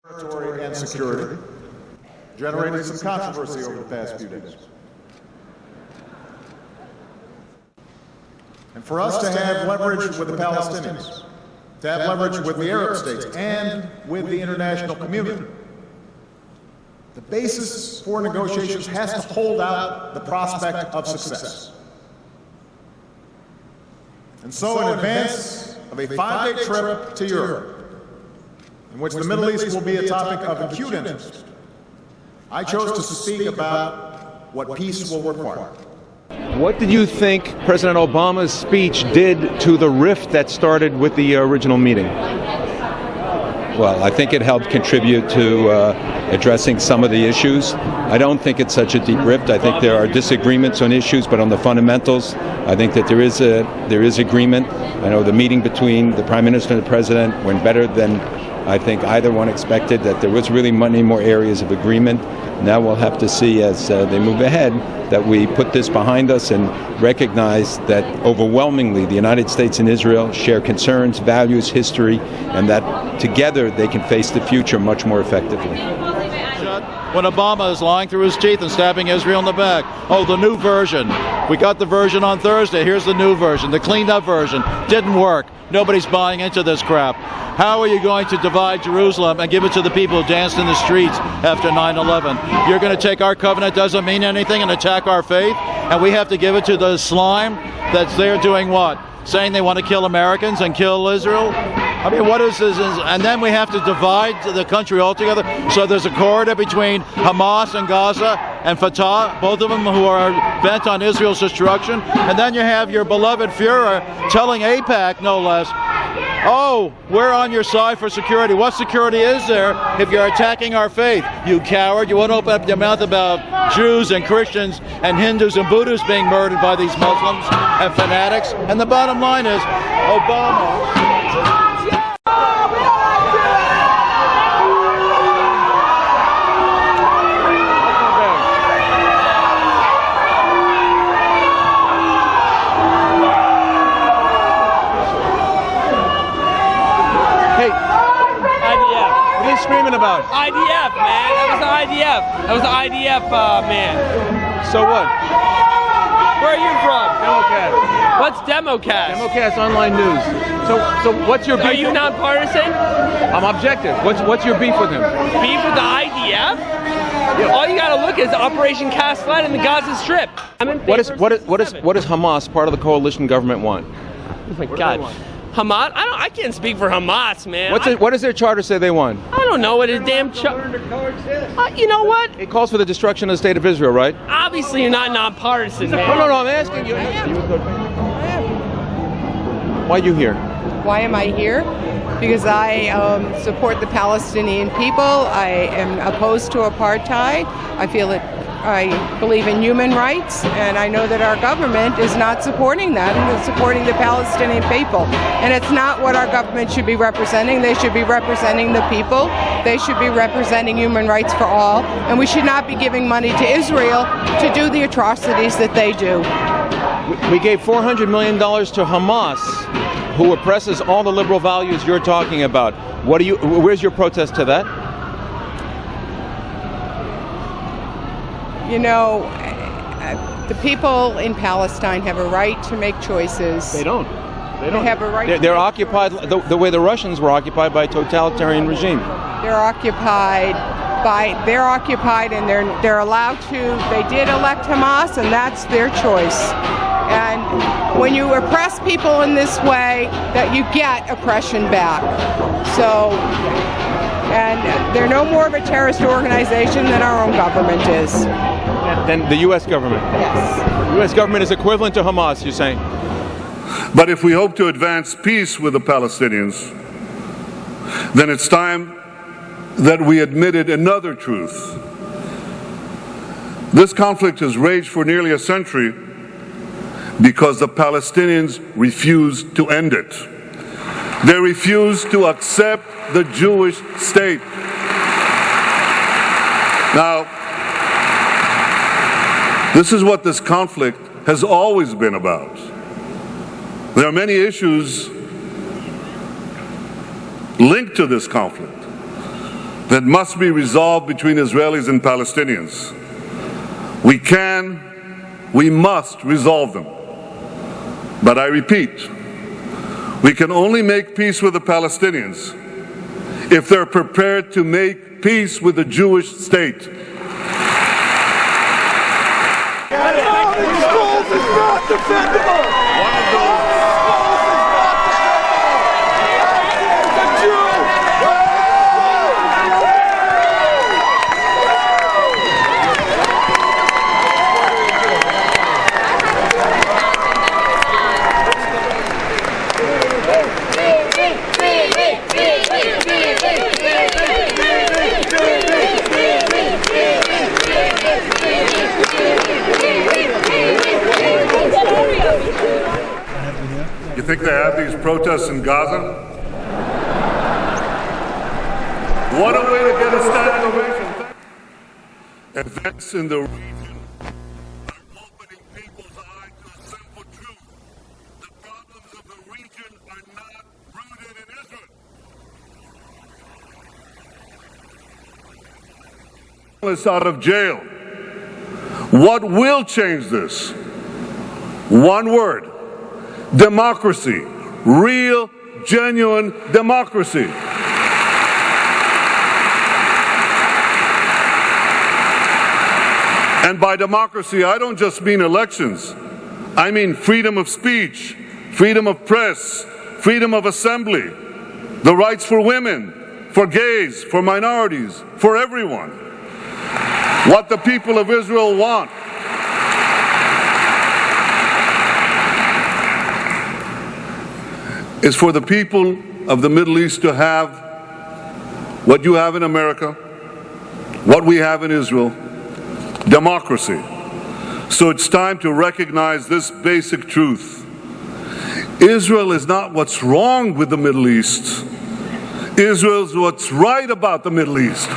Territory and security generated some controversy over the past few days. And for us to have leverage with the Palestinians, to have leverage with the Arab states and with the international community, the basis for negotiations has to hold out the prospect of success. And so in advance of a 5-day trip to Europe, in which the Middle East will be a topic of acute interest, I chose to speak about what peace will require. What did you think President Obama's speech did to the rift that started with the original meeting? Well, I think it helped contribute to addressing some of the issues. I don't think it's such a deep rift. I think there are disagreements on issues, but on the fundamentals, I think that there is agreement. I know the meeting between the Prime Minister and the President went better than I think either one expected, that there was really many more areas of agreement. Now we'll have to see as they move ahead that we put this behind us and recognize that overwhelmingly the United States and Israel share concerns, values, history, and that together they can face the future much more effectively. When Obama is lying through his teeth and stabbing Israel in the back. Oh, the new version. We got the version on Thursday. Here's the new version, the cleaned up version. Didn't work. Nobody's buying into this crap. How are you going to divide Jerusalem and give it to the people who danced in the streets after 9/11? You're going to take our covenant doesn't mean anything and attack our faith, and we have to give it to the slime that's there doing what? Saying they want to kill Americans and kill Israel? I mean, what is this? And then we have to divide the country altogether. So there's a corridor between Hamas and Gaza and Fatah, both of them who are bent on Israel's destruction. And then you have your beloved Führer telling AIPAC, no less, oh, we're on your side for security. What security is there if you're attacking our faith? You coward. You won't open up your mouth about Jews and Christians and Hindus and Buddhists being murdered by these Muslims and fanatics. And the bottom line is, Obama... Screaming about IDF, man. That was the IDF. That was the IDF, man. So what? Where are you from? Democrat. What's Democast? Democast online news. So what's your beef? Are you nonpartisan? I'm objective. What's your beef with him? Beef with the IDF? Yeah. All you gotta look is Operation Cast Lead and the Gaza Strip. What does Hamas, part of the coalition government, want? Oh my God. Hamas? I can't speak for Hamas, man. What does their charter say they want? I don't know what a damn charter. You know what? It calls for the destruction of the state of Israel, right? Obviously, you're not nonpartisan, man. No, I'm asking you. Why are you here? Why am I here? Because I support the Palestinian people. I am opposed to apartheid. I believe in human rights, and I know that our government is not supporting that, and it's supporting the Palestinian people. And it's not what our government should be representing. They should be representing the people. They should be representing human rights for all. And we should not be giving money to Israel to do the atrocities that they do. We gave $400 million to Hamas, who oppresses all the liberal values you're talking about. Where's your protest to that? You know, the people in Palestine have a right to make choices. They don't. They have a right. They're occupied the way the Russians were occupied by a totalitarian regime. They're occupied, and they're allowed to. They did elect Hamas, and that's their choice. And when you oppress people in this way, that you get oppression back. So. And they're no more of a terrorist organization than our own government is. Than the U.S. government? Yes. The U.S. government is equivalent to Hamas, you're saying? But if we hope to advance peace with the Palestinians, then it's time that we admitted another truth. This conflict has raged for nearly a century because the Palestinians refused to end it. They refused to accept the Jewish state. Now, this is what this conflict has always been about. There are many issues linked to this conflict. that must be resolved between Israelis and Palestinians. We must resolve them. But I repeat, we can only make peace with the Palestinians if they're prepared to make peace with the Jewish state. Schools is not defendable! You think they have these protests in Gaza? What a way to get a standing ovation. Events in the region are opening people's eyes to a simple truth. The problems of the region are not rooted in Israel. It's out of jail. What will change this? One word. Democracy. Real, genuine democracy. And by democracy, I don't just mean elections. I mean freedom of speech, freedom of press, freedom of assembly, the rights for women, for gays, for minorities, for everyone. What the people of Israel want is for the people of the Middle East to have what you have in America, what we have in Israel, democracy. So it's time to recognize this basic truth. Israel is not what's wrong with the Middle East. Israel is what's right about the Middle East.